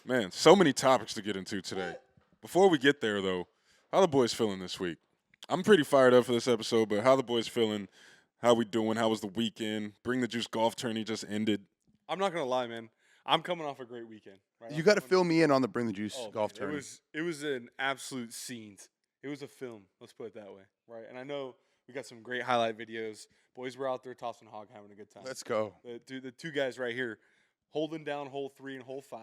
Man, so many topics to get into today. Before we get there, though, how the boys feeling this week? I'm pretty fired up for this episode, but how the boys feeling? How we doing? How was the weekend? Bring the Juice golf tourney just ended. I'm not gonna lie, man. I'm coming off a great weekend. Right? You got to fill me in on the Bring the Juice golf man, tournament. It was an absolute scenes. It was a film. Let's put it that way, right? And I know we got some great highlight videos. Boys were out there tossing hog, having a good time. Let's go. The two guys right here, holding down hole 3 and hole 5.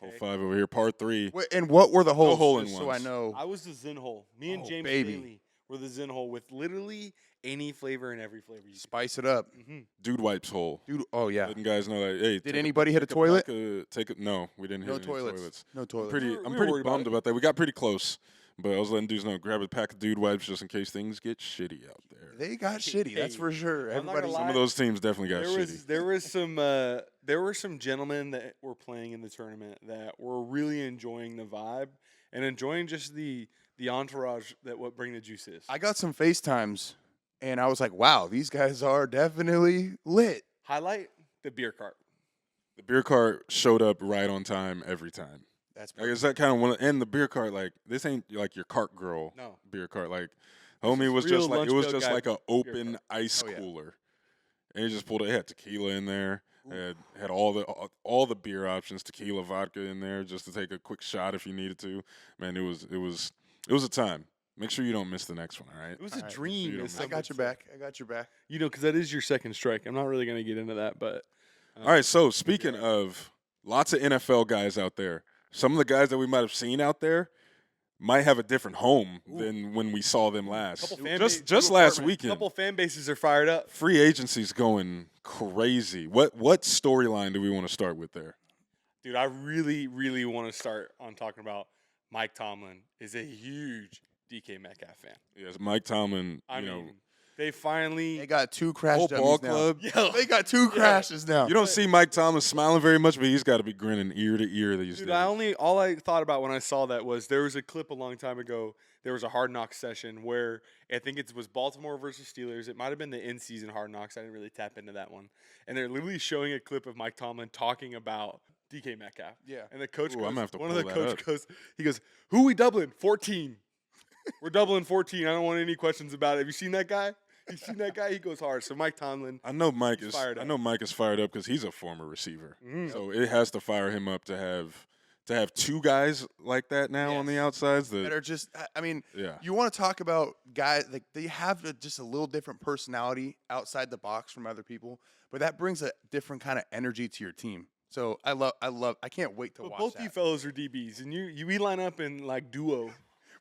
Hole 5 over here, par 3. Wait, and what were the holes? hole in Just so I ones. know. I was the Zen hole. Me and Oh, James baby. Bailey were the Zen hole with literally any flavor and every flavor. Spice it up. Mm-hmm. Dude wipes hole. Dude, oh, yeah. Letting guys know that, hey. Did anybody hit a toilet? No, we didn't hit No any toilets. No I'm toilets. pretty, We I'm were pretty worried about bummed it. about that. We got pretty close, but I was letting dudes know, grab a pack of dude wipes just in case things get shitty out there. They got shitty, that's Hey, for sure. I'm not Everybody. gonna Some lie. of those teams definitely got shitty. There were some gentlemen that were playing in the tournament that were really enjoying the vibe and enjoying just the entourage that what Bring the Juice is. I got some FaceTimes, and I was like, wow, these guys are definitely lit. Highlight the beer cart. The beer cart showed up right on time every time. That's Like, is that kind of one? And the beer cart, like, this ain't like your cart girl No. beer cart. Like, homie was real just like, it lunch was pail just guy like a beer open cart. ice Oh, yeah. cooler, and he just pulled it. It had tequila in there. Had all the beer options, tequila, vodka in there, just to take a quick shot if you needed to. Man, it was a time. Make sure you don't miss the next one. All right. It was All a right. dream. You as don't I some got would your say. back. I got your back. You know, because that is your second strike. I'm not really going to get into that, but All right. So speaking of lots of NFL guys out there, some of the guys that we might have seen out there might have a different home than when we saw them last. Couple fan Just base- just couple last apartment- weekend. couple fan bases are fired up. Free agency's going crazy. What storyline do we want to start with there? Dude, I really, really want to start on talking about Mike Tomlin is a huge DK Metcalf fan. Yes, Mike Tomlin. I you mean, know, they finally They got 2 crash whole dummies ball now. club. Yo, They got 2 crashes now. You don't see Mike Tomlin smiling very much, but he's got to be grinning ear to ear these dude, days. all I thought about when I saw that was there was a clip a long time ago. There was a Hard Knocks session where I think it was Baltimore versus Steelers. It might have been the in-season Hard Knocks. I didn't really tap into that one. And they're literally showing a clip of Mike Tomlin talking about DK Metcalf. Yeah. And the coach Ooh, goes, I'm gonna have to one of the pull that coach up. goes, he goes, "Who we doubling? 14. We're doubling 14. I don't want any questions about it. Have you seen that guy? You seen that guy? He goes hard." So Mike Tomlin, I know Mike He's is. fired I up. know Mike is fired up because he's a former receiver. Mm. So it has to fire him up to have 2 guys like that now on the Yes. outsides. That That are just, I mean, yeah. you want to talk about guys, like they have just a little different personality outside the box from other people, but that brings a different kind of energy to your team. So I can't wait to but watch both that. you fellows are DBs, and we line up in like duo.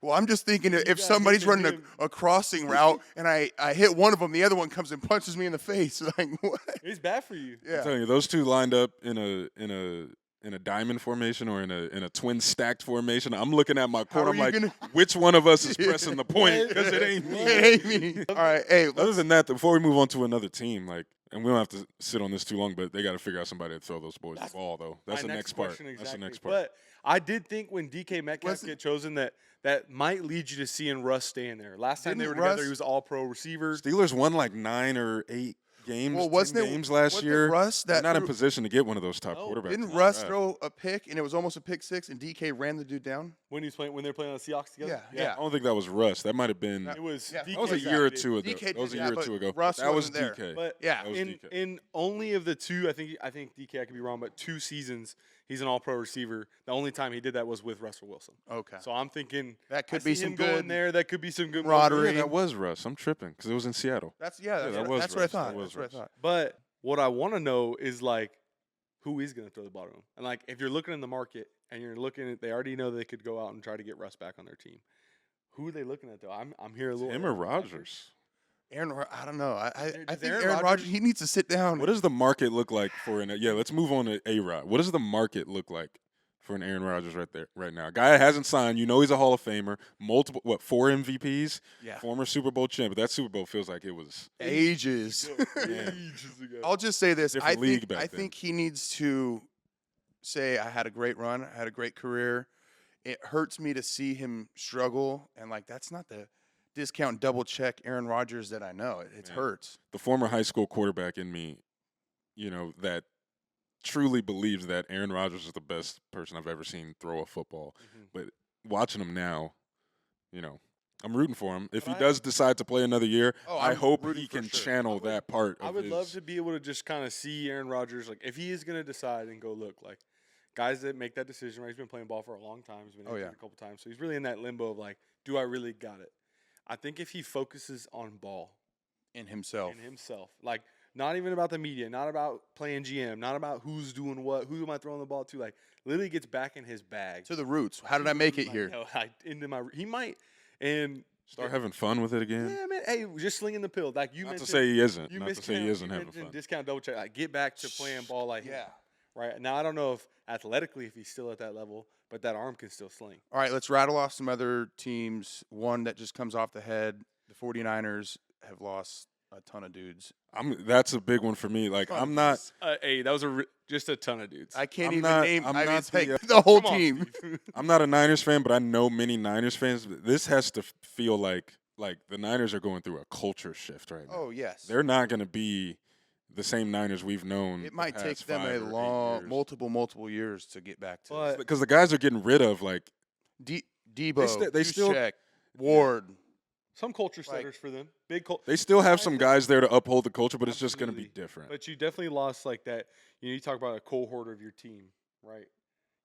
Well, I'm just thinking if gotta somebody's get running him. a crossing route and I hit one of them, the other one comes and punches me in the face. Like what? It's bad for you. Yeah. I'm telling you, those 2 lined up in a diamond formation or in a twin stacked formation. I'm looking at my court. are I'm you like, gonna- which one of us is pressing the point? Because it ain't me. It ain't me. All right, hey, Other than that, before we move on to another team, like, and we don't have to sit on this too long, but they got to figure out somebody to throw those boys the ball, though. That's My the next part. question, That's the exactly. next part. But I did think when DK Metcalf Wasn't- get chosen that might lead you to seeing Russ staying there. Last time they Didn't were together, Russ- he was all-pro receiver. Steelers won like 9 or 8 games, Well, 10 wasn't it games last wasn't it year. Russ They're that not in threw- position to get one of those top No. quarterbacks. Didn't in the Russ draft. throw a pick and it was almost a pick 6 and DK ran the dude down? When they're playing on the Seahawks together. Yeah. I don't think that was Russ. That might have been. It was. Yeah. DK That was a DK year or did. 2 ago. DK That was a did, year yeah, or but 2 ago. Russ that was wasn't there. DK. But Yeah. That was in DK. in only of the 2, I think DK, I could be wrong, but 2 seasons he's an all-pro receiver. The only time he did that was with Russell Wilson. Okay. So I'm thinking That could I be see some him going good there. That could be some good camaraderie. Yeah, that was Russ. I'm tripping because it was in Seattle. That's that that's, was that's what I Russ. thought. That was That's what I Russ. thought. But what I want to know is like, who is going to throw the ball to him? And like, if you're looking in the market and you're looking at, they already know they could go out and try to get Russ back on their team. Who are they looking at though? I'm here a little. Him or Rodgers? I don't know. I Does think Aaron Aaron Rodgers- Rodgers, he needs to sit down. What does the market look like for an? Yeah, let's move on to A-Rod. What does the market look like for an Aaron Rodgers right now? Guy that hasn't signed. You know he's a Hall of Famer. 4 MVPs. Yeah. Former Super Bowl champ. But that Super Bowl feels like it was. Ages. Ages ago. I'll just say this. Different league back I then. think he needs to say, I had a great run. I had a great career. It hurts me to see him struggle. And, like, that's not the discount double check Aaron Rodgers that I know. It Yeah. hurts. The former high school quarterback in me, you know, that truly believes that Aaron Rodgers is the best person I've ever seen throw a football. Mm-hmm. But watching him now, you know, I'm rooting for him. If But he does decide to play another year, I I'm hope rooting he for can sure. channel that part of I would his. love to be able to just kind of see Aaron Rodgers, like, if he is going to decide and go, look, like, guys that make that decision, right? He's been playing ball for a long time. He's been injured a couple times. So he's really in that limbo of, like, do I really got it? I think if he focuses on ball. In himself. Like, not even about the media, not about playing GM, not about who's doing what, who am I throwing the ball to, like, literally gets back in his bag. To the roots. How did I make it here? He might. And Start having fun with it again. yeah, man. Hey, just slinging the pill. Like you Not to mentioned. say he isn't. You Not to say he isn't having fun. Discount double check. Like get back to playing ball like him. Yeah. Right now, I don't know if athletically if he's still at that level, but that arm can still sling. All right, let's rattle off some other teams. One that just comes off the head, the 49ers have lost a ton of dudes. That's a big one for me. Like I'm not. Hey, that was just a ton of dudes. I can't I'm even not- name. I'm I mean, not it's like the, the whole Come on, team. Steve. I'm not a Niners fan, but I know many Niners fans. This has to feel like the Niners are going through a culture shift right now. Oh yes. They're not going to be the same Niners we've known. It might the take past them 5 a or 8 long, years. multiple years to get back to. But- Because the guys are getting rid of like Debo, they still- Juszczyk, Ward. Some culture Like- setters for them. Big culture. they still have some guys there to uphold the culture, but it's just going to be Absolutely. different. But you definitely lost like that. You talk about a cohort of your team, right?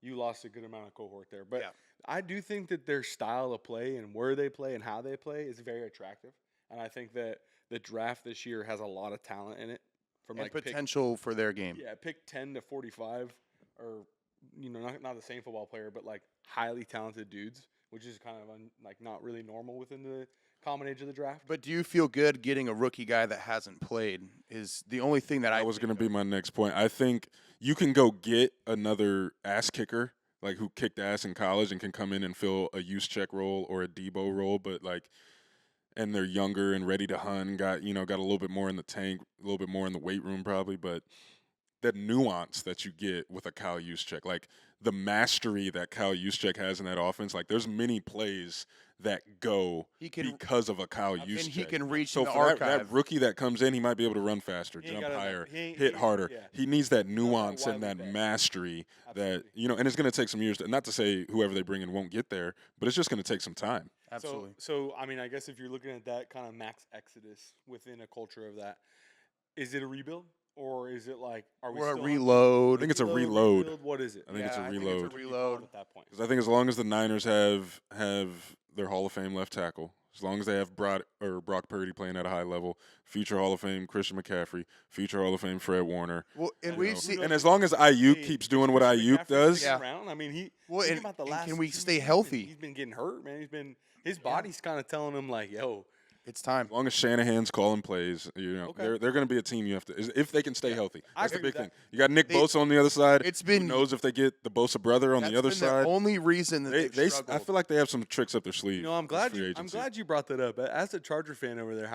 You lost a good amount of cohort there. But Yeah. I do think that their style of play and where they play and how they play is very attractive. And I think that the draft this year has a lot of talent in it. From And like pick, potential for their game. pick 10 to 45 or not the same football player, but like highly talented dudes, which is kind of not really normal within the common age of the draft. But do you feel good getting a rookie guy that hasn't played? Is the only thing that I That was think going to be of. my next point. I think you can go get another ass kicker, like who kicked ass in college and can come in and fill a Juszczyk role or a Debo role, but and they're younger and ready to hunt. Got a little bit more in the tank, a little bit more in the weight room probably, but that nuance that you get with a Kyle Juszczyk, like the mastery that Kyle Juszczyk has in that offense, like there's many plays that go because of a Kyle Juszczyk. And he can reach So in the for archive. that rookie that comes in, he might be able to run faster, He ain't jump gotta- higher, he ain't- hit he- harder. yeah. He needs that nuance wild and that with that. mastery Absolutely. and it's going to take some years. Not to say whoever they bring in won't get there, but it's just going to take some time. Absolutely. So I mean, I guess if you're looking at that kind of max exodus within a culture of that, is it a rebuild or is it like are we Or a still reload. I think it's a reload. rebuild? What is it? I think it's a Yeah, I think reload. it's a reload. At that point. Because I think as long as the Niners have their Hall of Fame left tackle, as long as they have Brock Purdy playing at a high level, future Hall of Fame Christian McCaffrey, future Hall of Fame Fred Warner. Well, and you we've know. seen. And as long as Ayuk keeps doing what Christian Ayuk McCaffrey's does, sticking Yeah. around. I mean, Well, think and- about the and last can we 2 stay years, healthy? He's been getting hurt, man. His body's kind of telling him like, yo, It's time. as long as Shanahan's calling plays, Okay. they're going to be a team you have to if they can stay healthy. I That's the agree big with thing. that. You got Nick They- Bosa on the other side. It's been- Who knows if they get the Bosa brother on That's the other been side? the only reason that They they've I struggled. feel like they have some tricks up their sleeve. I'm this glad free I'm agency. glad you brought that up. As a Charger fan over there,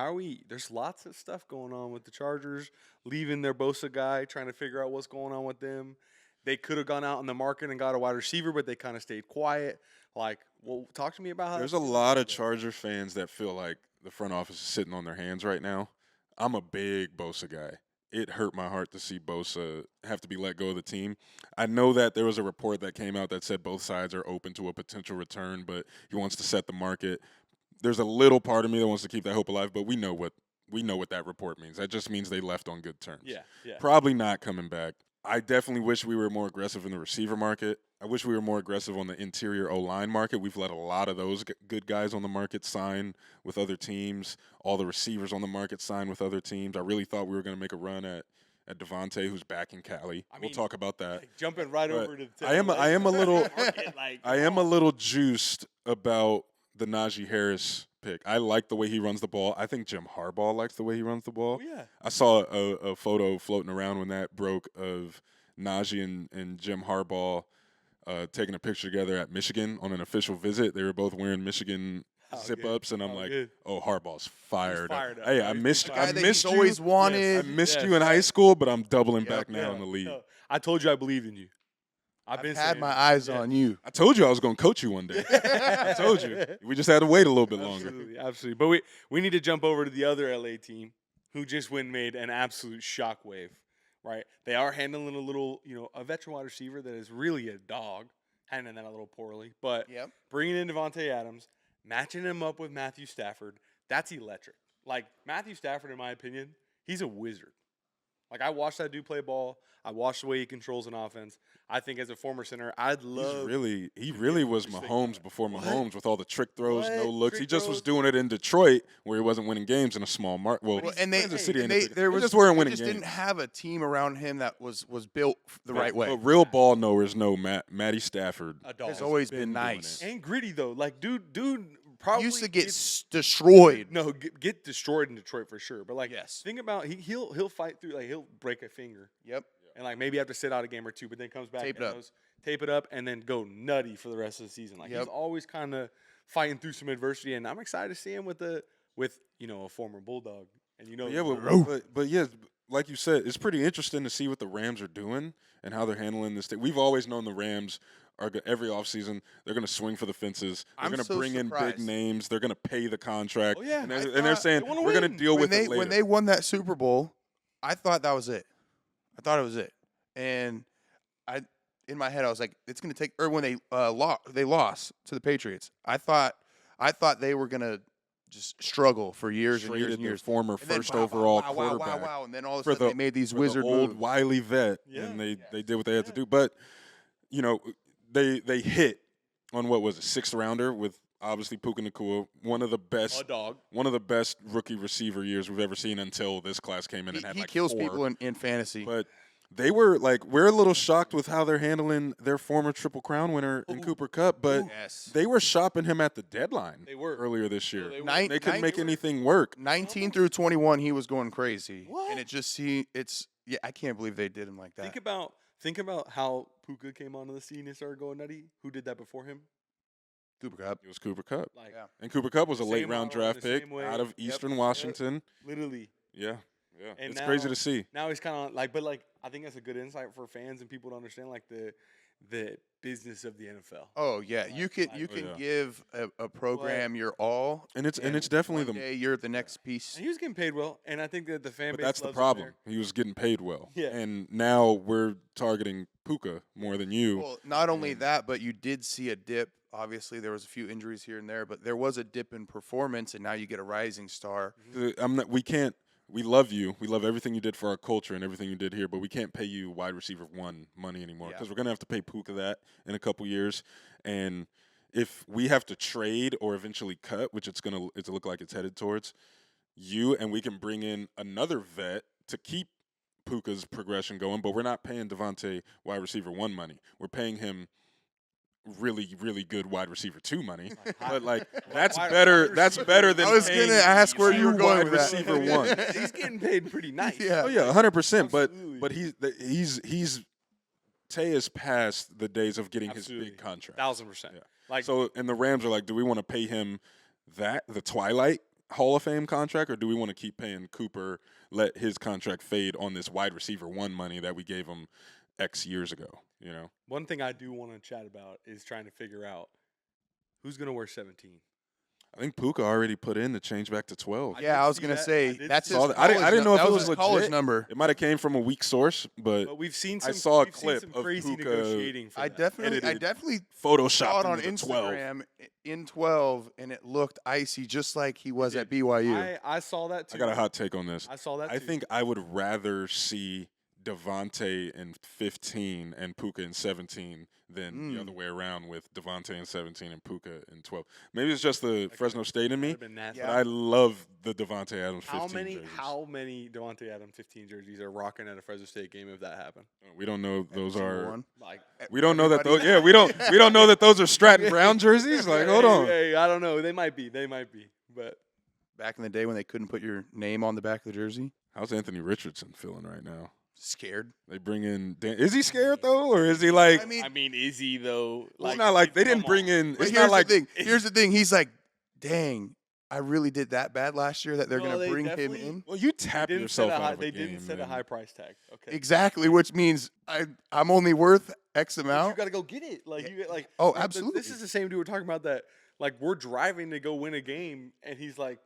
there's lots of stuff going on with the Chargers leaving their Bosa guy, trying to figure out what's going on with them. They could have gone out in the market and got a wide receiver, but they kind of stayed quiet. Like, well, talk to me about how There's that a feels lot over of there. Charger fans that feel like the front office is sitting on their hands right now. I'm a big Bosa guy. It hurt my heart to see Bosa have to be let go of the team. I know that there was a report that came out that said both sides are open to a potential return, but he wants to set the market. There's a little part of me that wants to keep that hope alive, but we know what that report means. That just means they left on good terms. Yeah. Probably not coming back. I definitely wish we were more aggressive in the receiver market. I wish we were more aggressive on the interior O-line market. We've let a lot of those good guys on the market sign with other teams. All the receivers on the market sign with other teams. I really thought we were going to make a run at Devontae, who's back in Cali. We'll mean, talk about that. Like, jumping right But over to the I am a little market, like, I am a little juiced about the Najee Harris pick. I like the way he runs the ball. I think Jim Harbaugh likes the way he runs the ball. Oh, yeah. I saw a photo floating around when that broke of Najee and Jim Harbaugh taking a picture together at Michigan on an official visit. They were both wearing Michigan Oh, zip good. ups, and I'm Oh, like, good. oh, Harbaugh's fired. fired up. Hey, No, I he's missed fired guy I that missed he's you. always wanted. I missed Yes. you in high school, but I'm doubling Yep. back now Yeah. in the league. No, I told you I believed in you. I've been had saying my it. eyes Yeah. on you. I told you I was going to coach you one day. I told you. We just had to wait a little bit longer. Absolutely. But we need to jump over to the other LA team who just went and made an absolute shockwave, right? They are handling a little, a veteran wide receiver that is really a dog, handling that a little poorly. But Yep. bringing in Devontae Adams, matching him up with Matthew Stafford, that's electric. Like, Matthew Stafford, in my opinion, he's a wizard. Like, I watched that dude play ball. I watched the way he controls an offense. I think as a former center, I'd love. He really was this thing Mahomes going. before What? Mahomes with all the trick throws, no What? looks. Trick He just was throws? doing it in Detroit where he wasn't winning games in a small market. Well, But And they, Kansas City and ain't they, big- there was, just weren't they winning just games. didn't have a team around him that was built the right way. But real ball knowers know Matty Stafford. A dog. Has always been been doing nice. And gritty, though. Like, dude probably Used to get gets- destroyed. No, get destroyed in Detroit for sure. But, like, Yes. think about he'll fight through. Like, he'll break a finger. Yep. And, like, maybe have to sit out a game or two, but then comes back Tape it and up. goes, tape it up, and then go nutty for the rest of the season. Like, Yep. he's always kind of fighting through some adversity, and I'm excited to see him with a former Bulldog. And But yeah, like you said, it's pretty interesting to see what the Rams are doing and how they're handling this thing. We've always known the Rams are every offseason they're going to swing for the fences. They're I'm going to so bring in big surprised. names. They're going to pay the contract. Oh, yeah. and I they're, and they're thought saying they wanna we're going to win. deal with when it later. they won that Super Bowl, I thought that was it. I thought it was it. And in my head I was like, it's going to take. Or when they lost to the Patriots, I thought they were going to just struggle for years and years Traded and their years. former And then first wow, overall wow, quarterback wow, and then all of a for sudden they made these for wizard the old moves. wily vet, Yeah. and they did what they had to do. But they hit on what was it, 6th rounder with obviously Puka Nacua, one of the a dog. best rookie receiver years we've ever seen until this class came in and had He like kills 4. people in fantasy. But they were like, we're a little shocked with how they're handling their former Triple Crown winner in Cooper Cup, but yes. they were shopping him at the deadline. They were. earlier this year. they were. They couldn't make were. anything work. 19 through 21, he was going crazy. What? And I can't believe they did him like that. Think about how Puka came onto the scene and started going nutty. Who did that before him? Cooper Cup. It was Cooper Cup, Like, Yeah. and Cooper Cup was a The late same round model, draft the pick same way. out of Yep. Eastern Yep. Washington. literally. Yeah, And it's crazy now- to see. Now he's kind of like, but like, I think that's a good insight for fans and people to understand like the business of the NFL. Oh yeah, you can Oh, can yeah. give a program your all, And it's definitely one the day you're the next piece. And he was getting paid well, and I think that the fan but base. that's the loves him problem. there. He was getting paid well. Yeah. And now we're targeting Puka more than you. Well, not only And- that, but you did see a dip. Obviously, there was a few injuries here and there, but there was a dip in performance, and now you get a rising star. We can't. We love you. We love everything you did for our culture and everything you did here, but we can't pay you wide receiver 1 money anymore Yeah. because we're gonna have to pay Puka that in a couple years. And if we have to trade or eventually cut, which it's look like it's headed towards, and we can bring in another vet to keep Puka's progression going, but we're not paying Devontae wide receiver 1 money. We're paying him really, really good wide receiver 2 money. But like that's Wide better. That's receiver- better than I was paying gonna ask where you were two going wide with that. receiver 1. He's getting paid pretty nice. Yeah. Oh yeah, 100%. Absolutely. But he's Tay is past the days of getting his Absolutely. big contract. 1000%. Yeah. Like, So and the Rams are like, do we want to pay him the Twilight Hall of Fame contract, or do we want to keep paying Cooper, let his contract fade on this wide receiver 1 money that we gave him X years ago? You know, one thing I do want to chat about is trying to figure out who's going to wear 17. I think Puka already put in the change back to 12. Yeah, did I was see gonna that. I say did that's see his. Saw that. I didn't college know if that it was was his college legit. number. It might have came from a weak source, but But we've seen I some. saw a we've seen clip some of crazy Puka negotiating. For I that. definitely saw photoshopped it on into the 12. Instagram in 12, and it looked icy, just like he was at BYU. I saw that too. I got a hot take on this. I saw that. I too. think I would rather see Devontae in 15 and Puka in 17 than the other way around with Devontae in 17 and Puka in 12. Maybe it's just the Fresno State in me, That'd been nasty. but I love the Devontae Adams 15 jerseys. How many Devontae Adams 15 jerseys are rocking at a Fresno State game if that happened? We don't know those are. One. Like, We don't know that those. Everybody- Yeah, we don't know that those are Stratton Brown jerseys. Like, hold on. Hey, I don't know. They might be. But Back in the day when they couldn't put your name on the back of the jersey, How's Anthony Richardson feeling right now? scared. They bring in. Is he scared though, or is he like? I mean, I mean, is he though? Well, not like they didn't come bring on. in. but It's not like Here's the thing. He's like, dang, I really did that bad last year that they're Well, going they to bring him definitely- in. Well, you tap Didn't yourself set a out high, of a they game, didn't set man. a high price tag. Okay. Exactly, which means I'm only worth X But you amount. got to go get it. Like you like. Oh, This absolutely. is the same dude we're talking about that. Like we're driving to go win a game, and he's like,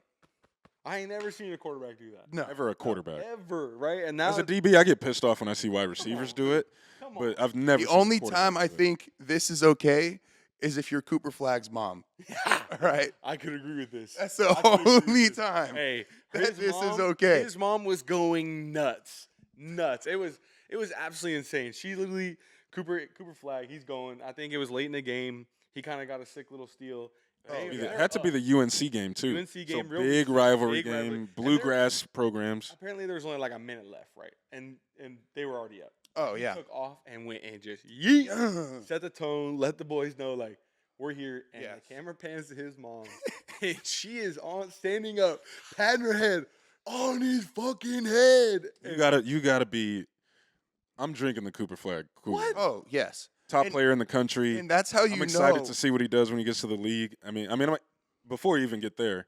I ain't never seen a quarterback do that. No. Ever a quarterback. Ever, right? And now As a DB, I get pissed off when I see wide receivers on, do it, come but on. I've never The seen a only quarterback time do I it. think this is okay is if you're Cooper Flagg's mom. All right? I could agree with this. That's the I could agree with only this. time Hey, that his this is mom- okay. His mom was going nuts. It was absolutely insane. She literally Cooper Flagg, he's going. I think it was late in the game. He kind of got a sick little steal. It They're had to be up. the UNC game too. UNC So game, real big big rivalry rivalry. game, And bluegrass programs. Apparently, there was only like a minute left, right? And they were already up. Oh, He yeah. took off and went and just yeet, set the tone, let the boys know like we're here. And Yes. the camera pans to his mom, and she is standing up, patting her head on his fucking head. You gotta be. I'm drinking the Cooper Flagg. Kool-Aid. Oh, yes. Top And- player in the country. And that's how you I'm excited know. to see what he does when he gets to the league. Before you even get there,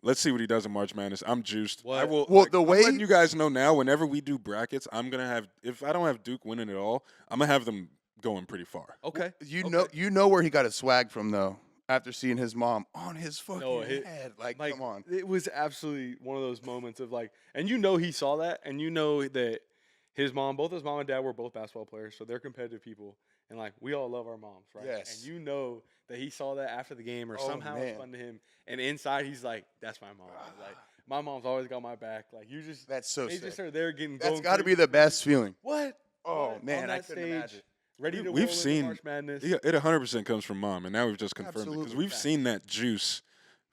let's see what he does in March Madness. I'm juiced. I What? will. Well, the I'm way- letting you guys know now. Whenever we do brackets, I'm gonna have. If I don't have Duke winning it all, I'm gonna have them going pretty far. Okay, You know where he got his swag from though. After seeing his mom on his fucking head, like, come on. It was absolutely one of those moments of like, and you know he saw that, and you know that both his mom and dad were both basketball players, so they're competitive people, and like we all love our moms, right? Yes. And you know that he saw that after the game, or Oh, somehow it's man. fun to him, and inside he's like, "That's my mom. Like my mom's always got my back. Like you just That's so they sick. just are there getting. That's going got to be crazy. the best feeling. What? Oh, What? man, On I that couldn't stage, imagine. ready to We've roll into seen- March Madness. Yeah, it 100% comes from mom, and now we've just confirmed it because Absolutely. we've seen that juice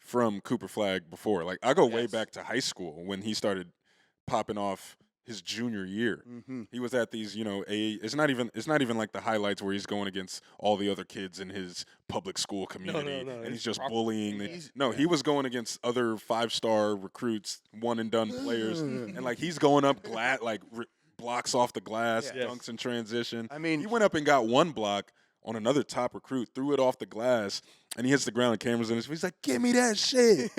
from Cooper Flagg before. Like I go way Yes. back to high school when he started popping off his junior year. Mm-hmm. He was at these, it's not even like the highlights where he's going against all the other kids in his public school community no, and it's he's just proper- bullying. yeah. He was going against other 5-star recruits, one and done players, and like he's going up blocks off the glass, Yes. dunks in transition. I mean, He went up and got one block on another top recruit, threw it off the glass, and he hits the ground. And cameras in his face. He's like, "Give me that shit!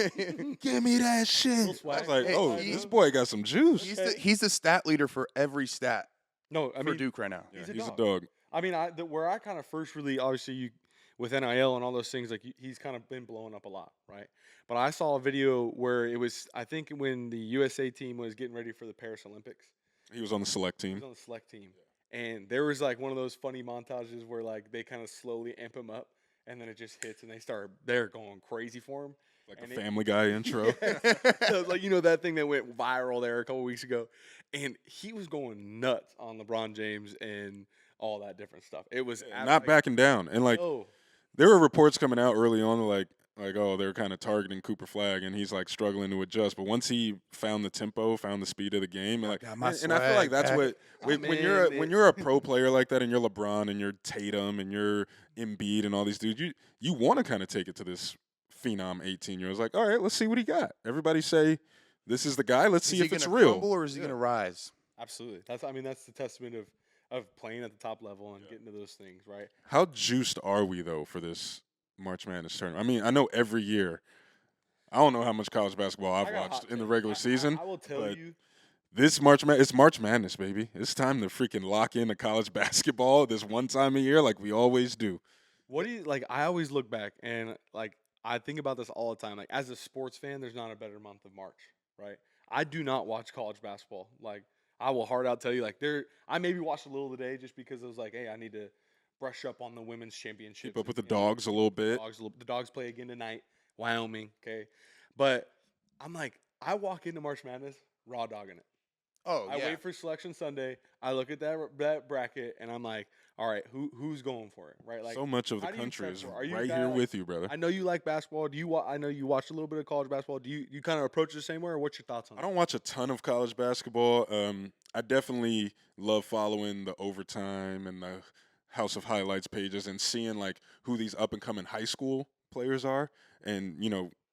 Give me that shit!" I swag. was like, Hey, "Oh, he- this boy got some juice." he's the stat leader for every stat No, I for mean, Duke right now. Yeah, he's a he's dog. a dog. I mean, where I kind of first really, obviously, with NIL and all those things, like he's kind of been blowing up a lot, right? But I saw a video where it was, I think, when the USA team was getting ready for the Paris Olympics. He was on the select He team. was on the select team, and there was like one of those funny montages where like they kind of slowly amp him up, and then it just hits, and they're going crazy for him. Like And a it- Family Guy intro. Like that thing that went viral there a couple weeks ago, and he was going nuts on LeBron James and all that different stuff. It was Not backing down. And like Oh, there were reports coming out early on like oh, they're kind of targeting Cooper Flagg and he's like struggling to adjust. But once he found the tempo, found the speed of the game, and like got my and I feel like swag that's back. what when you're a pro player like that and you're LeBron and you're Tatum and you're Embiid and all these dudes, you want to kind of take it to this phenom 18-year-old. Like, all right, let's see what he got. Everybody say this is the guy. Let's see Is he if it's gonna real. crumble or is he gonna rise? absolutely. That's the testament of playing at the top level and getting to those things, right? How juiced are we though for this March Madness tournament? I mean, I know every year. I don't know how much college basketball I I've got a watched hot in the take. regular season. I will tell but you. This it's March Madness, baby. It's time to freaking lock into college basketball this one time a year, like we always do. What do you like? I always look back and like I think about this all the time. Like as a sports fan, there's not a better month of March, right? I do not watch college basketball. Like I will hard out tell you, like I maybe watched a little today just because it was like, hey, I need to brush up on the women's championship. Keep up with the dogs a little bit. The dogs play again tonight, Wyoming. Okay, but I'm like, I walk into March Madness raw dogging it. Oh I yeah. wait for Selection Sunday. I look at that bracket and I'm like, all right, who's going for it, right? Like So much of the how do you country prep is for it? Are you a right guy here like- with you, brother. I know you like basketball. I know you watched a little bit of college basketball. Do you kind of approach it the same way, or what's your thoughts on I it? don't watch a ton of college basketball. I definitely love following the overtime and the House of Highlights pages and seeing like who these up and coming high school players are, and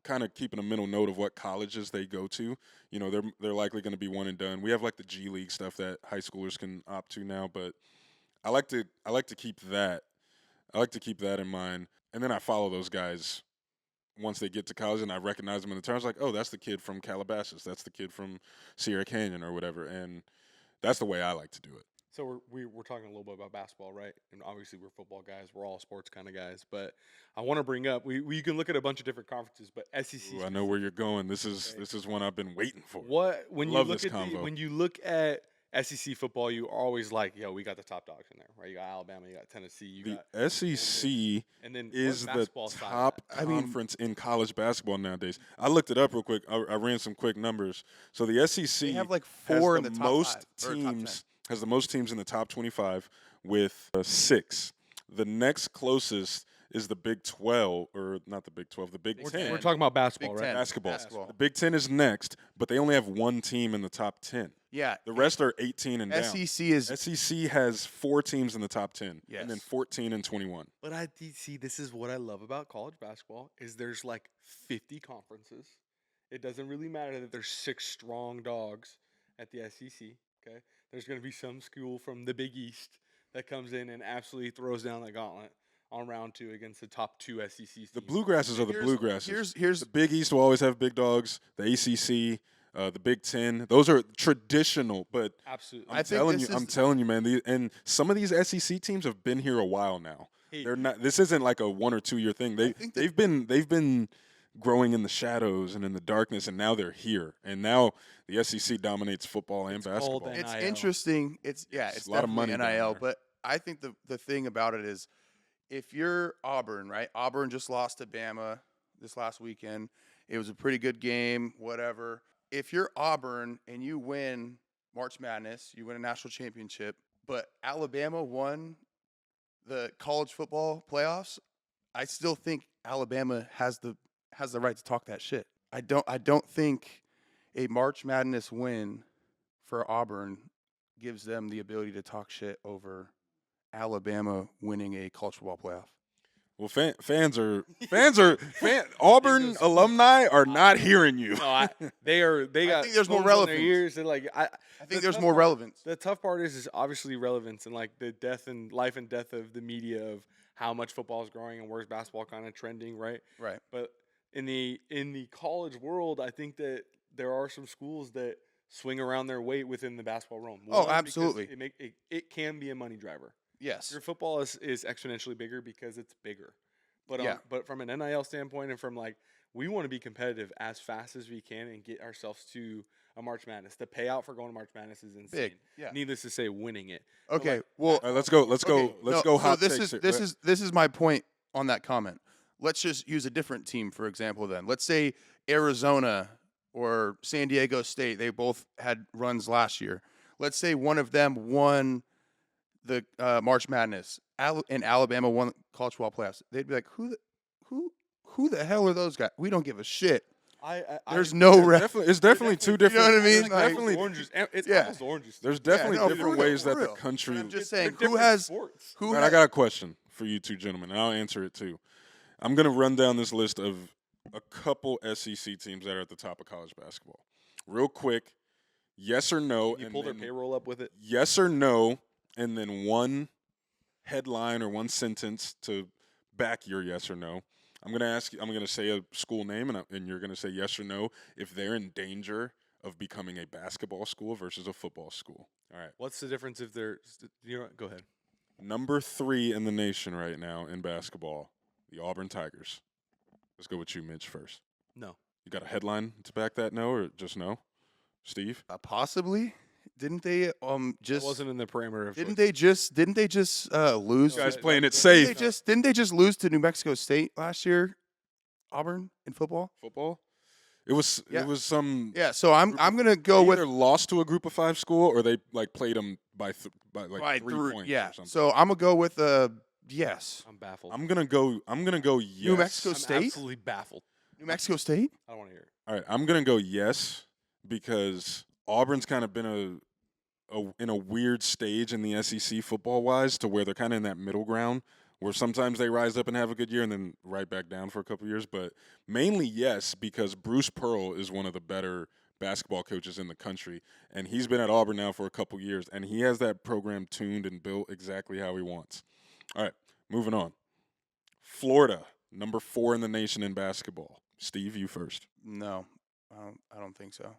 kind of keeping a mental note of what colleges they go to. They're likely going to be one and done. We have like the G League stuff that high schoolers can opt to now, but I like to keep that. I like to keep that in mind, and then I follow those guys once they get to college, and I recognize them in the terms like, oh, that's the kid from Calabasas, that's the kid from Sierra Canyon or whatever, and that's the way I like to do it. So we're talking a little bit about basketball, right? And obviously we're football guys. We're all sports kind of guys. But I want to bring up we can look at a bunch of different conferences, but SEC. Ooh, I know where you're going. This Okay. is one I've been waiting for. What when I you love look this at convo. when you look at SEC football, you always like, yo, we got the top dogs in there, right? You got Alabama, you got Tennessee, you got The SEC and then is what the basketball side of top that? I mean- conference in college basketball nowadays. I looked it up real quick. I ran some quick numbers. So the SEC They have like has 4 the in the top most 5 or top 10. teams has the most teams in the top 25 with 6. The next closest is the Big 12, or not the Big 12, the Big We're, 10. we're talking about basketball, Big right? 10. Basketball. Basketball. The Big 10 is next, but they only have one team in the top 10. Yeah. The rest are 18 and down. SEC is SEC has 4 teams in the top 10, and then Yes. 14 and 21. But see, this is what I love about college basketball is there's like 50 conferences. It doesn't really matter that there's 6 strong dogs at the SEC. Okay, there's going to be some school from the Big East that comes in and absolutely throws down the gauntlet on round 2 against the top 2 SEC teams. The Bluegrasses are the Here's- Bluegrasses. here's The Big East will always have big dogs. The ACC, the Big 10, those are traditional. But Absolutely. I think this I'm is- telling you, man. And some of these SEC teams have been here a while now. Hey, They're not. This isn't like a 1 or 2 year thing. think that- They've been growing in the shadows and in the darkness, and now they're here. And now the SEC dominates football and It's called basketball. an it's NIL. interesting. It's It's a lot of definitely money down NIL, there. but I think the thing about it is if you're Auburn, right? Auburn just lost to Bama this last weekend. It was a pretty good game, whatever. If you're Auburn and you win March Madness, you win a national championship, but Alabama won the college football playoffs, I still think Alabama has the right to talk that shit. I don't think a March Madness win for Auburn gives them the ability to talk shit over Alabama winning a college football playoff. Well, Auburn those- alumni are not hearing you. No, they got. think there's more phones on their relevance. ears and like I The think there's tough more part- relevance. the tough part is obviously relevance and like the death and life and death of the media of how much football is growing and where's basketball kind of trending, right? Right. But in the college world, I think that there are some schools that swing around their weight within the basketball realm. Oh, One, because absolutely. it can be a money driver. Yes. Your football is exponentially bigger because it's bigger. But Yeah. but from an NIL standpoint and from like we want to be competitive as fast as we can and get ourselves to a March Madness. The payout for going to March Madness is insane. Big. Yeah. Needless to say, winning it. But, Okay. like, Well, All right, let's go. okay, Let's no, go. so Hot this takes is here. this is my point on that comment. Let's just use a different team for example. Then let's say Arizona or San Diego State. They both had runs last year. Let's say one of them won the March Madness and Alabama won college football playoffs. They'd be like, who the hell are those guys? We don't give a shit. There's no It's definitely two different. You know what I mean? There's Like- definitely oranges. It's Yeah. apples to oranges. there's definitely no, for different real, ways for that the real. country. I'm just They're saying, who different has sports. who? All right, I got a question for you two gentlemen, and I'll answer it too. I'm gonna run down this list of a couple SEC teams that are at the top of college basketball, real quick. Yes or no? Can you and pull their then payroll up with it. yes or no, and then one headline or one sentence to back your yes or no. I'm gonna ask you. I'm gonna say a school name, and you're gonna say yes or no if they're in danger of becoming a basketball school versus a football school. All right. What's the difference if they're? You know, what? Go ahead. Number 3 in the nation right now in basketball, the Auburn Tigers. Let's go with you, Mitch, first. No. You got a headline to back that no, or just no? Steve? Possibly. Didn't they just It wasn't in the parameter of. Didn't choice. they just lose? No, guys that- playing that- it that- safe. Didn't they just lose to New Mexico State last year? Auburn in football? Football? It was Yeah. it was some Yeah, so I'm gonna go they with either lost to a group of 5 school or they like played them by like by 3 points yeah. or something. So I'm gonna go with yes. I'm baffled. I'm going to go yes. New Mexico I'm State? absolutely baffled. New Mexico State? I don't want to hear it. All right, I'm going to go yes because Auburn's kind of been in a weird stage in the SEC football wise to where they're kind of in that middle ground where sometimes they rise up and have a good year and then right back down for a couple years, but mainly yes because Bruce Pearl is one of the better basketball coaches in the country and he's been at Auburn now for a couple years and he has that program tuned and built exactly how he wants. All right, moving on. Florida, number 4 in the nation in basketball. Steve, you first. No, I don't think so.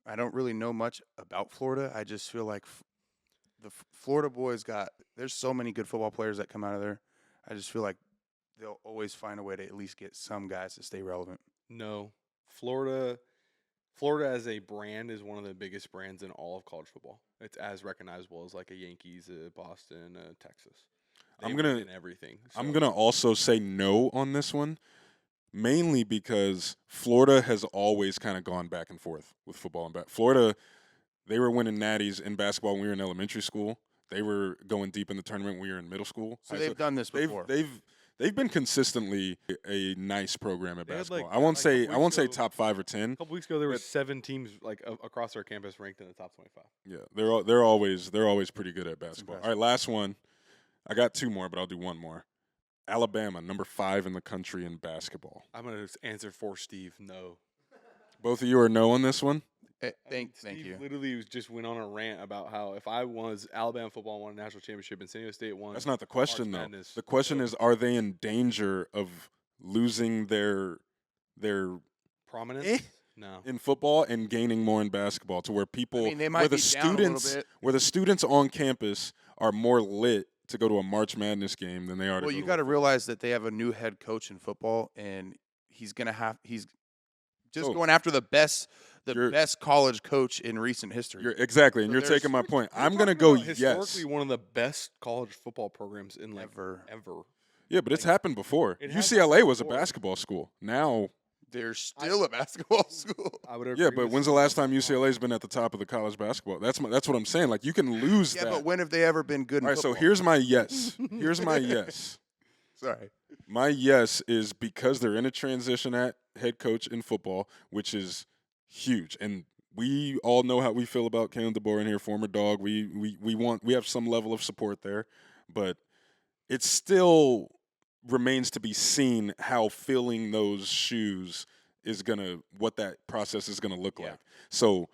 I don't really know much about Florida. I just feel like Florida boys there's so many good football players that come out of there. I just feel like they'll always find a way to at least get some guys to stay relevant. No, Florida as a brand is one of the biggest brands in all of college football. It's as recognizable as like a Yankees, a Boston, a Texas. They I'm gonna win in everything. I'm So- gonna also say no on this one, mainly because Florida has always kind of gone back and forth with football and Florida, they were winning natties in basketball when we were in elementary school. They were going deep in the tournament when we were in middle school. So they've done this before. They've been consistently a nice program at They had, basketball. like, I won't like, say couple I won't weeks say ago- top 5 or 10. A couple weeks ago, there were But- 7 teams like across our campus ranked in the top 25. Yeah, they're always pretty good at basketball. All impressive. right, last one. I got 2 more, but I'll do one more. Alabama, number 5 in the country in basketball. I'm gonna answer for Steve. No. Both of you are no on this one. Thank Steve you. literally just went on a rant about how if I was Alabama football won a national championship and San Diego State won. That's not the question, though. Madness. The question is, are they in danger of losing their Prominence? Eh. No. in football and gaining more in basketball, to where people, I mean, they might where be the down a little students, bit. where the students on campus are more lit to go to a March Madness game than they are to Well, go you to got to realize that they have a new head coach in football, and he's just So, going after the you're- best college coach in recent history. You're exactly, and So you're there's- taking my point. We're I'm gonna talking go about historically yes. one of the best college football programs in like Ever. ever. Yeah, but it's happened before. It has UCLA happened was a before. basketball school. Now, They're still a basketball school. I would yeah, agree but with when's the Steve last on time this one. UCLA's been at the top of the college basketball? That's what I'm saying. Like, you can lose Yeah, that. but when have they ever been good in All right, so football? here's my yes. Here's my yes. Sorry. My yes is because they're in a transition at head coach in football, which is huge. And we all know how we feel about Kalen DeBoer in here, former dog. We have some level of support there, but it still remains to be seen how filling those shoes is what that process is gonna look Yeah. like. So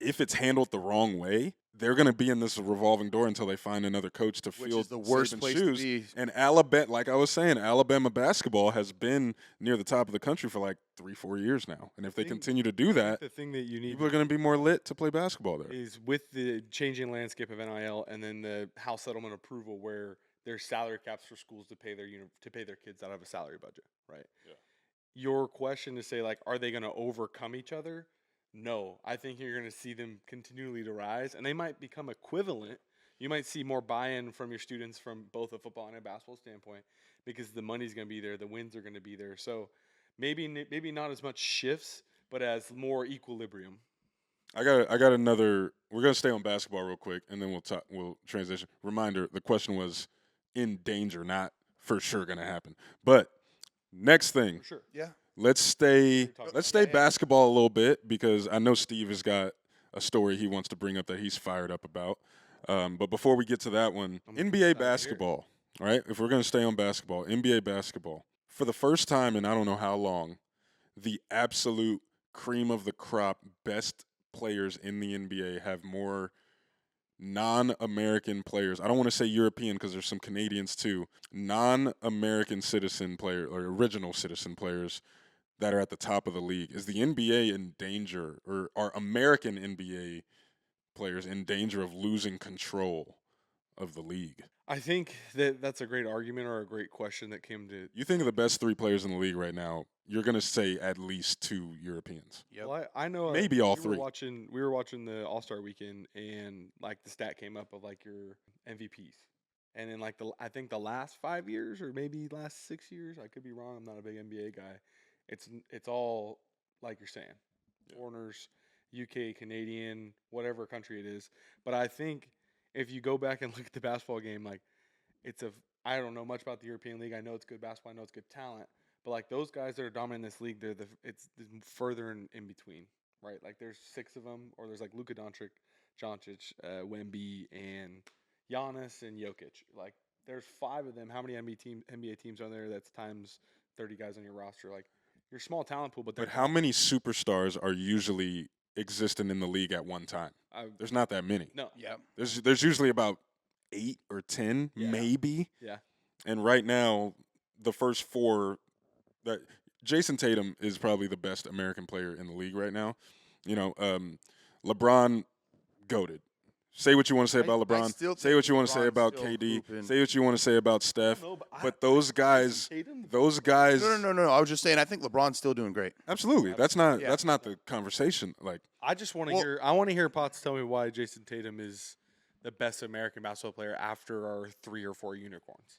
if it's handled the wrong way, they're gonna be in this revolving door until they find another coach to Which fill is the worst Saban's place shoes. to be. And Alabama, like I was saying, Alabama basketball has been near the top of the country for like 3-4 years now. And if they think- continue to do I think that, the thing that you need people are going to be more lit to play basketball there. is with the changing landscape of NIL and then the House settlement approval where there's salary caps for schools to pay their kids out of a salary budget, right? Yeah. Your question to say like, are they going to overcome each other? No, I think you're going to see them continually to rise, and they might become equivalent. You might see more buy-in from your students from both a football and a basketball standpoint because the money's going to be there, the wins are going to be there. So maybe not as much shifts, but as more equilibrium. I got another. We're going to stay on basketball real quick, and then we'll transition. Reminder: the question was in danger, not for sure going to happen. But next thing, For sure. Yeah. let's stay talk let's about stay basketball a little bit because I know Steve has got a story he wants to bring up that he's fired up about. But before we get to that one, I'm NBA excited to hear it. basketball, all right? If we're going to stay on basketball, NBA basketball, for the first time in I don't know how long, the absolute cream of the crop best players in the NBA have more non-American players. I don't want to say European because there's some Canadians too. Non-American citizen player or original citizen players that are at the top of the league. Is the NBA in danger, or are American NBA players in danger of losing control of the league? I think that's a great argument or a great question that came to. You think of the best 3 players in the league right now, you're going to say at least 2 Europeans. Yep. Well, I know Maybe all we 3. We were watching the All Star Weekend, and like the stat came up of like your MVPs, and in like I think the last 5 years or maybe last 6 years, I could be wrong. I'm not a big NBA guy. It's all like you're saying, foreigners, UK, Canadian, whatever country it is. But I think if you go back and look at the basketball game, like I don't know much about the European League. I know it's good basketball. I know it's good talent. But like those guys that are dominant in this league, it's further in between, right? Like there's 6 of them, or there's like Luka Doncic, Wemby, and Giannis and Jokic. Like there's 5 of them. How many NBA teams are there? That's times 30 guys on your roster. Like your small talent pool, But how many superstars are usually existing in the league at one time? There's not that many. No. Yeah. There's usually about 8 or 10, Yeah. maybe. Yeah. And right now, the first 4 that Jason Tatum is probably the best American player in the league right now. You know, LeBron goated, Say what you want to say I about LeBron. still Say think what you want to say LeBron's about still KD. hooping. Say what you want to say about Steph. No, But those guys, those guys. No. I was just saying. I think LeBron's still doing great. Absolutely. That's not Yeah. that's not the conversation. Like, I just want to Well- hear. I want to hear Potts tell me why Jason Tatum is the best American basketball player after our 3 or 4 unicorns.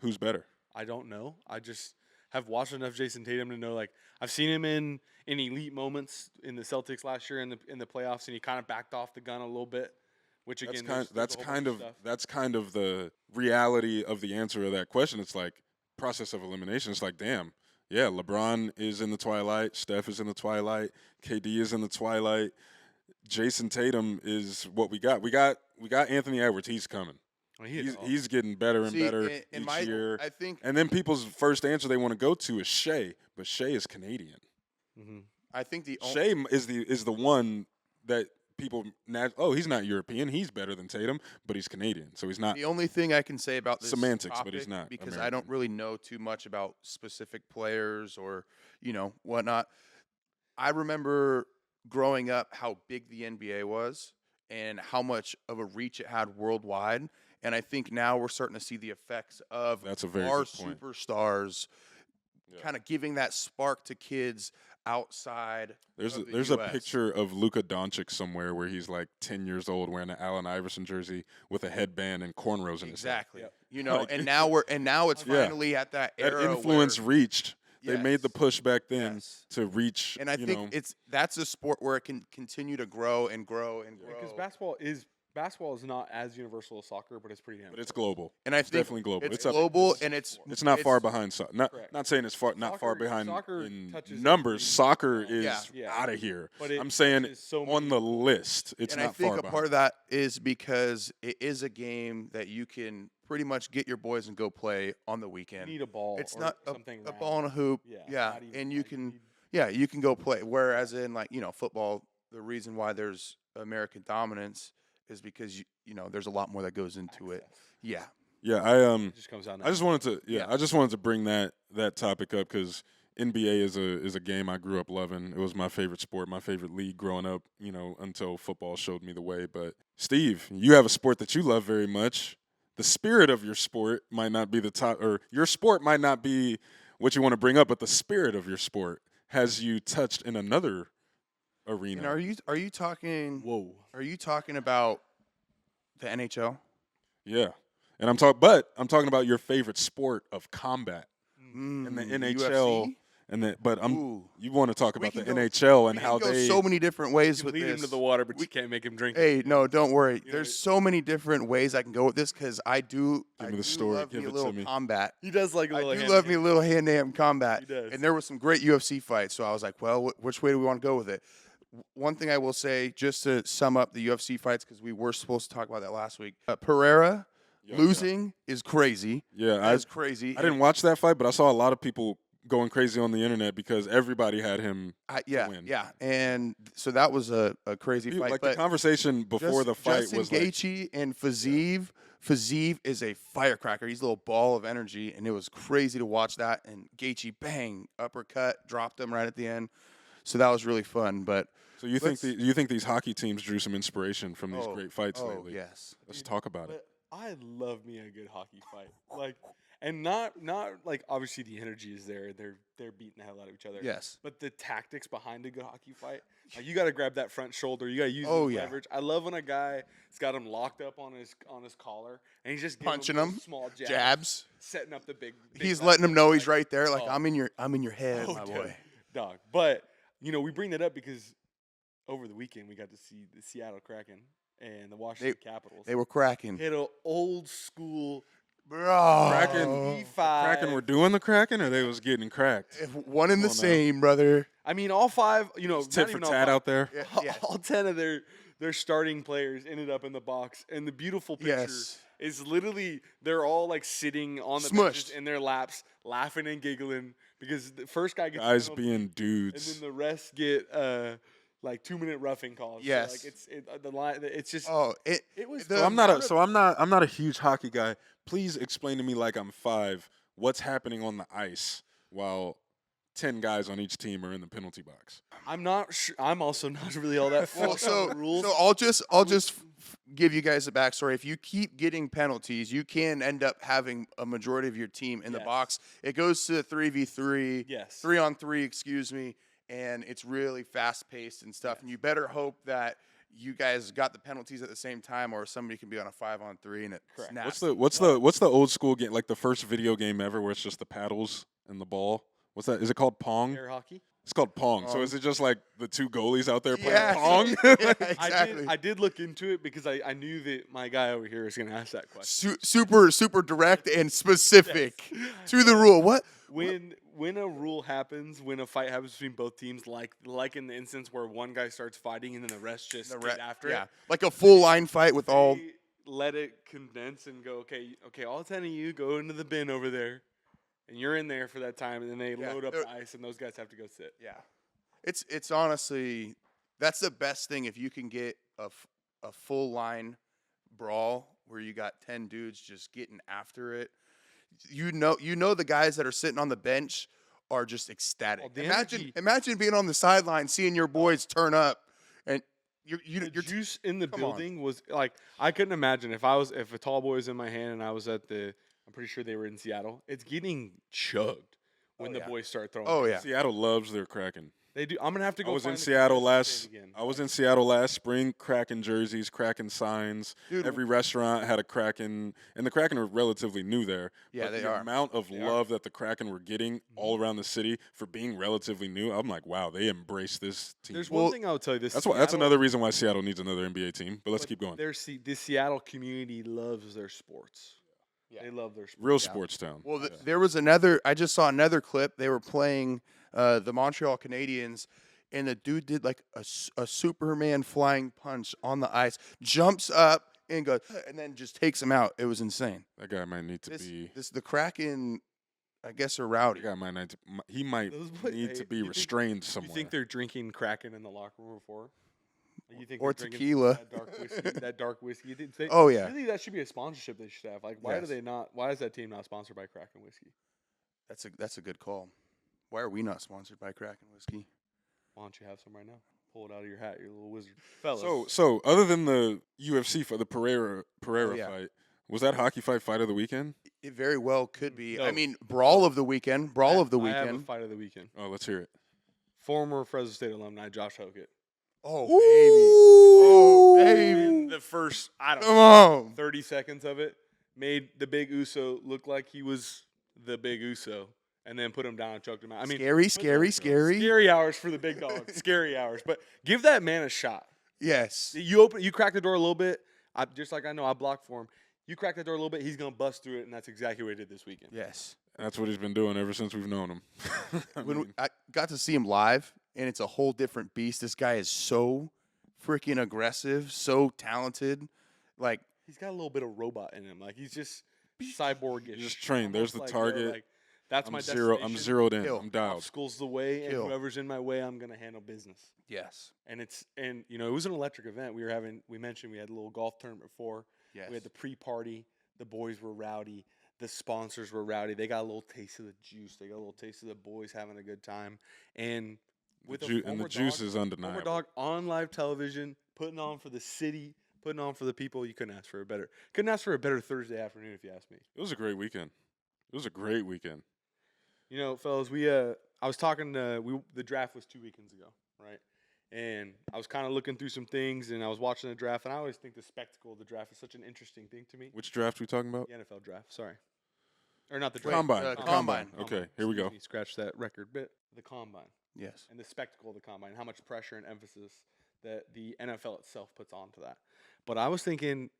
who's better? I don't know. I just have watched enough Jason Tatum to know. Like I've seen him in elite moments in the Celtics last year in the playoffs, and he kind of backed off the gun a little bit. Which again, That's kind of the reality of the answer of that question. It's like process of elimination. It's like, damn, yeah, LeBron is in the twilight, Steph is in the twilight, KD is in the twilight, Jason Tatum is what we got. We got Anthony Edwards. He's coming. He's getting better and better each year. I think. And then people's first answer they want to go to is Shea, but Shea is Canadian. Mm-hmm. I think the Shea is the one that people he's not European. He's better than Tatum, but he's Canadian, so he's not. The only thing I can say about this Semantics, but topic, he's not because American. I don't really know too much about specific players or whatnot. I remember growing up how big the NBA was and how much of a reach it had worldwide, and I think now we're starting to see the effects of That's a very our good point. superstars kind of giving that spark to kids outside. There's of the a US. picture of Luka Doncic somewhere where he's like 10 years old wearing an Allen Iverson jersey with a headband and cornrows in his head. Exactly. Yep. Like, And now it's Yeah. finally at that That era influence where, reached. They made the Yes. push back then Yes. to reach. And I think that's a sport where it can continue to grow and grow and grow. Because basketball is not as universal as soccer, but it's pretty damn. but it's global. And I It's think definitely global. It's It's up- global, and it's not far behind. Not Correct. saying it's not far Soccer- behind soccer in touches numbers. every- Soccer is Yeah. out of here. But it I'm saying touches so on many the list, it's And not I think far a behind. part of that is because it is a game that you can pretty much get your boys and go play on the You weekend. need a ball. It's or not something. a round. ball and a hoop. Yeah. Yeah, not even, and you like, can need- you can go play. Whereas in football, the reason why there's American dominance is because there's a lot more that goes into it. access. Yeah. Yeah, It just comes down to I just wanted to Yeah. I just wanted to bring that topic up because NBA is a game I grew up loving. It was my favorite sport, my favorite league growing up, until football showed me the way. But Steve, you have a sport that you love very much. The spirit of your sport might not be the top, or your sport might not be what you want to bring up, but the spirit of your sport has you touched in another arena. And are you talking? Whoa. Are you talking about the NHL? Yeah. And I'm talking about your favorite sport of combat in the NHL. UFC? But Ooh. you want to talk We about the can go- NHL and We how can go they so many different ways You with can lead this. him to the water, but you can't make him drink. Hey, no, don't worry. know, There's so many different ways I can go with this because I do. Give I me the do story. love Give me a it to little me. combat. He does like a I little. do love me a little hand-to-hand combat. He does. And there were some great UFC fights, so I was like, well, which way do we want to go with it? One thing I will say, just to sum up the UFC fights, because we were supposed to talk about that last week. Pereira losing is crazy. Yeah, That is crazy. I didn't watch that fight, but I saw a lot of people going crazy on the internet because everybody had him Yeah, win. yeah, and so that was a crazy fight. Like but the conversation before the fight Justin was like, Gaethje and Fiziev. Fiziev is a firecracker. He's a little ball of energy, and it was crazy to watch that. And Gaethje, bang, uppercut, dropped him right at the end. So that was really fun. But so you think these hockey teams drew some inspiration from these Oh, great fights oh lately? yes, Let's talk about it. But I love me a good hockey fight. Like, and not like obviously the energy is there. They're beating the hell out of each other. yes. But the tactics behind a good hockey fight, like you got to grab that front shoulder. You got to use Oh, the yeah. leverage. I love when a guy's got him locked up on his collar and he's just giving Punching those him, small jabs. setting up the big. He's left letting him know hook, he's right there. Like oh. I'm in your head, Oh, my dude. boy. dog. But we bring that up because over the weekend we got to see the Seattle Kraken and the Washington Capitals. They were cracking, hit an old school bro. Kraken- E5. Kraken were doing the Kraken, or they was getting cracked. One and the Come on now. same, brother. I mean, all five. It's tit not for even all tat five. out there. Yeah, yeah. All 10 of their starting players ended up in the box, and the beautiful picture Yes. is literally they're all like sitting on the Smushed. benches in their laps, laughing and giggling because the first guy gets Guys penalty, being and dudes. then the rest get like 2-minute roughing calls. Yes. so, like the line. It's just Oh, it was. the- So I'm not a huge hockey guy. Please explain to me like I'm 5 what's happening on the ice while 10 guys on each team are in the penalty box. I'm not sure. I'm also not really all that Well, full on rules. so I'll just give you guys a backstory. If you keep getting penalties, you can end up having a majority of your team in the Yes. box. It goes to 3v3, Yes. 3-on-3, excuse me, and it's really fast paced and stuff. And you better hope that you guys got the penalties at the same time, or somebody can be on a 5-on-3 and it Correct. snaps. What's the old school game, like the first video game ever where it's just the paddles and the ball? What's that? Is it called Pong? Air hockey. It's called Pong. So Pong. is it just like the two goalies out there playing Yes. Pong? Yeah, exactly. I did look into it because I knew that my guy over here was going to ask that question. Super direct and specific to the rule. What? When a rule happens, when a fight happens between both teams, like in the instance where one guy starts fighting and then the rest just get after it. Like a full line fight with all. They let it condense and go, okay, all 10 of you go into the bin over there, and you're in there for that time, and then they load up the ice, and those guys have to go sit. Yeah, it's honestly, that's the best thing if you can get a full line brawl where you got 10 dudes just getting after it. You know the guys that are sitting on the bench are just ecstatic. Imagine being on the sideline, seeing your boys turn up, and your juice in the building was like, I couldn't imagine if a tall boy was in my hand and I was at I'm pretty sure they were in Seattle. It's getting chugged when the boys start throwing. Oh yeah, Seattle loves their Kraken. They do. I'm gonna have to go. I was find in the Seattle Kraken again. I was in Seattle last spring. Kraken jerseys, Kraken signs. Dude. Every restaurant had a Kraken, and the Kraken are relatively new there. Yeah, but they the are. amount of love that the Kraken were getting all around the city for being relatively new, I'm like, wow, they embrace this team. There's one thing I would tell you. That's another reason why Seattle needs another NBA team. But let's keep going. The Seattle community loves their sports. Yeah. They love their sports. Real sports town. Well, there was another. I just saw another clip. They were playing the Montreal Canadiens, and the dude did like a Superman flying punch on the ice, jumps up and goes, and then just takes him out. It was insane. That guy might need to be. The Kraken, I guess, are rowdy. That guy might need to. He might need to be restrained somewhere. You think they're drinking Kraken in the locker room before? You think or they're tequila? That dark whiskey. Oh yeah. Really, that should be a sponsorship they should have. Like, why do they not? Why is that team not sponsored by Kraken whiskey? That's a good call. Why are we not sponsored by Kraken whiskey? Why don't you have some right now? Pull it out of your hat, you little wizard, fellas. So other than the UFC for the Pereira yeah. fight, was that hockey fight of the weekend? It very well could be. No. I mean, brawl of the weekend. I have a weekend. fight of the weekend. Oh, let's hear it. Former Fresno State alumni Josh Hokett. Oh And baby! the first, Come on. 30 seconds of it made the Big Uso look like he was the Big Uso, and then put him down and choked him out. I mean, scary. hours for the big dog. Scary hours. But give that man a shot. Yes. You crack the door a little bit. Just like I know I blocked for him. You crack the door a little bit, he's gonna bust through it, and that's exactly what he did this weekend. Yes. That's what he's been doing ever since we've known him. I got to see him live, and it's a whole different beast. This guy is so freaking aggressive, so talented. Like, he's got a little bit of robot in him. Like, he's just cyborg-ish. He's just trained. There's the target. That's my I'm destination. zeroed in. Kill. I'm dialed. School's the way, and whoever's in my way, I'm gonna handle business. yes. And it was an electric event. We mentioned we had a little golf tournament before. Yes. We had the pre-party. The boys were rowdy. The sponsors were rowdy. They got a little taste of the juice. They got a little taste of the boys having a good time. And the juice is undeniable. Former dog on live television, putting on for the city, putting on for the people. You couldn't ask for a better Thursday afternoon, if you ask me. It was a great weekend. You know, fellas, I was talking. The draft was 2 weekends ago, right? And I was kind of looking through some things, and I was watching the draft, and I always think the spectacle of the draft is such an interesting thing to me. Which draft are we talking about? The NFL draft, sorry. Or not the draft. Combine. Combine. Okay, here we go. Excuse me, scratch that record bit. The combine. Yes. And the spectacle of the combine, how much pressure and emphasis that the NFL itself puts onto that. But I was thinking,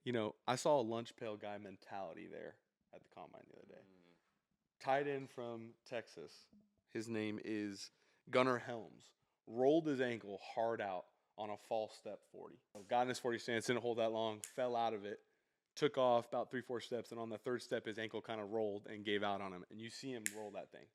I saw a lunch pail guy mentality there at the combine the other day. Tight end from Texas. His name is Gunnar Helms. Rolled his ankle hard out on a false step 40. Got in his 40 stance, didn't hold that long, fell out of it, took off about 3-4 steps, and on the third step, his ankle kind of rolled and gave out on him. And you see him roll that thing.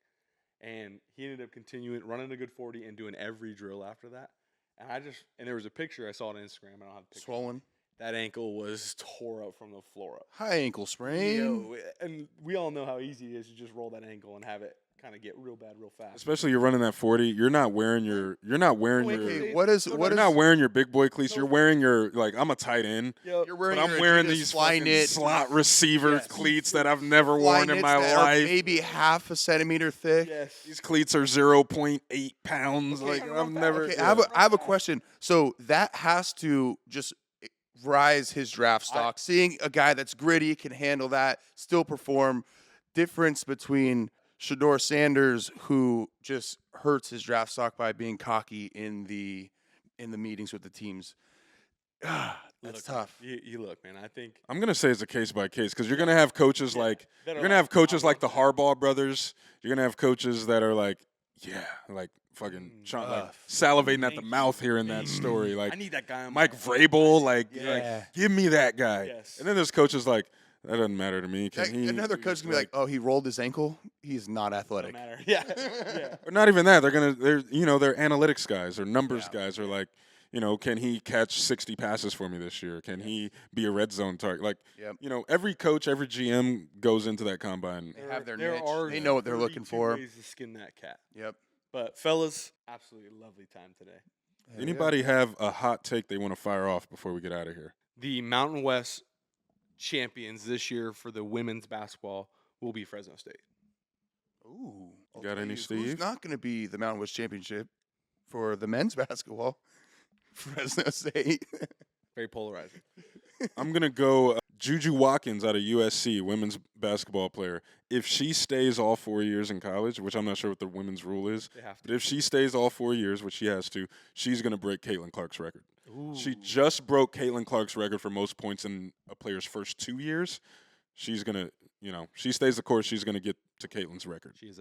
And he ended up continuing, running a good 40 and doing every drill after that. And there was a picture, I saw it on Instagram, I don't have the picture. Swollen. that ankle was tore up from the floor up. High ankle sprain. Yo, and we all know how easy it is to just roll that ankle and have it kind of get real bad real fast. Especially you're running that 40. You're not wearing your. You're not wearing Wait, your. wait, What is No, what You're is not wearing your big boy cleats. No. You're wearing your like. I'm a tight end. Yep. you're But wearing? I'm your wearing Adidas these fly fucking knit slot receiver Yes. cleats that I've never fly worn in knits my that are life. maybe half a centimeter thick. Yes. These cleats are 0.8 pounds. Okay, Like run I've fast. never. Okay, yeah. I have a question. So that has to just rise his draft stock. Seeing a guy that's gritty, can handle that, still perform. Difference between Shador Sanders, who just hurts his draft stock by being cocky in the meetings with the teams. That's Look, tough. You look, man. I think I'm gonna say it's a case by case because you're gonna have coaches like that you're are gonna have coaches I like the love that. Harbaugh brothers. You're gonna have coaches that are like, yeah, like fucking like ugh. salivating at the Thank you. mouth hearing that Thank you. story. I Like need that guy on Mike my Vrabel, like, Yeah. give me that guy. Yes. And then there's coaches like that doesn't matter to me. Can Like, he? another coach can be like, "Oh, he rolled his ankle. He's not No athletic." matter. Yeah. Yeah. Or not even that. They're they're analytics guys or numbers Yeah. guys are like, can he catch 60 passes for me this year? Can he be a red zone target? Like, Yep. every coach, every GM goes into that combine. They have their There niche. are They know what they're looking 32 for. ways to skin that cat. Yep. But fellas, absolutely lovely time today. Hell yeah. Anybody have a hot take they want to fire off before we get out of here? The Mountain West champions this year for the women's basketball will be Fresno State. Ooh. I'll Got tell any, you Who's Steve? not going to be the Mountain West Championship for the men's basketball? Fresno State. Very polarizing. I'm going to go Juju Watkins out of USC, women's basketball player. If she stays all 4 years in college, which I'm not sure what the women's rule is, They have but to. if she stays all 4 years, which she has to, she's going to break Caitlin Clark's record. She Ooh. just broke Caitlin Clark's record for most points in a player's first 2 years. She's going to, she stays the course, she's going to get to Caitlin's record. She is a